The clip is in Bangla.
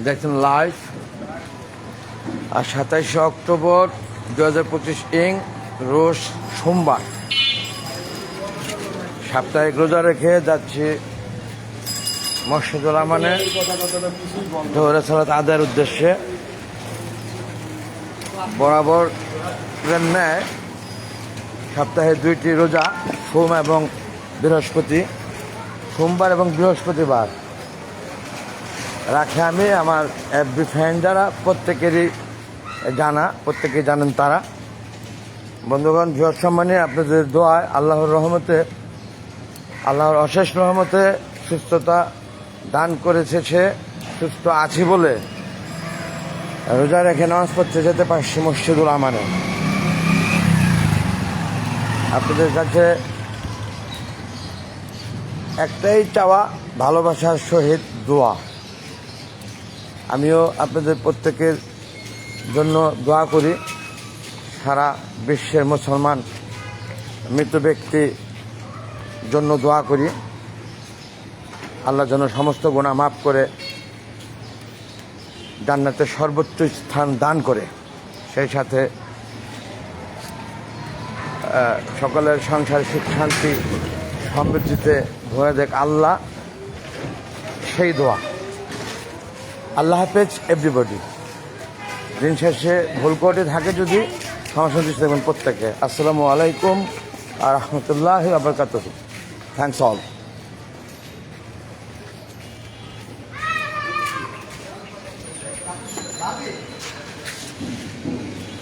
দেখছেন লাইভ। আর 27শে অক্টোবর 2025 রোজ সোমবার সাপ্তাহিক রোজা রেখে যাচ্ছি মসজিদুল আমানে জোহরের সালাত আদায়ের উদ্দেশ্যে। বরাবর ন্যায় সপ্তাহে 2টি রোজা, সোম এবং বৃহস্পতি, সোমবার এবং বৃহস্পতিবার রাখে আমি। আমার এফবি ফ্যান যারা প্রত্যেকেই জানেন তারা। বন্ধুগণ, বৃহৎ সম্মানে আপনাদের দোয়ায় আল্লাহর অশেষ রহমতে সুস্থতা দান করেছে। সে সুস্থ আছি বলে রোজা রেখে নামাজ পড়তে যেতে পারছি মসজিদুল আমানে। আপনাদের কাছে একটাই চাওয়া, ভালোবাসার সহিত দোয়া। আমিও আপনাদের প্রত্যেকের জন্য দোয়া করি। সারা বিশ্বের মুসলমান মৃত ব্যক্তির জন্য দোয়া করি, আল্লাহ যেন সমস্ত গুনাহ মাফ করে জান্নাতের সর্বোচ্চ স্থান দান করে, সেই সাথে সকলের সংসার সুখ শান্তি সমৃদ্ধিতে ভরে দেখ আল্লাহ, সেই দোয়া। আল্লাহ হাফেজ এভরিবডি। দিন শেষে ভুল করে থাকে যদি সমস্যা দিচ্ছে দেখবেন প্রত্যেকে। আসসালামু আলাইকুম আ রহমতুল্লাহি ওয়া বারাকাতুহু। Thanks all.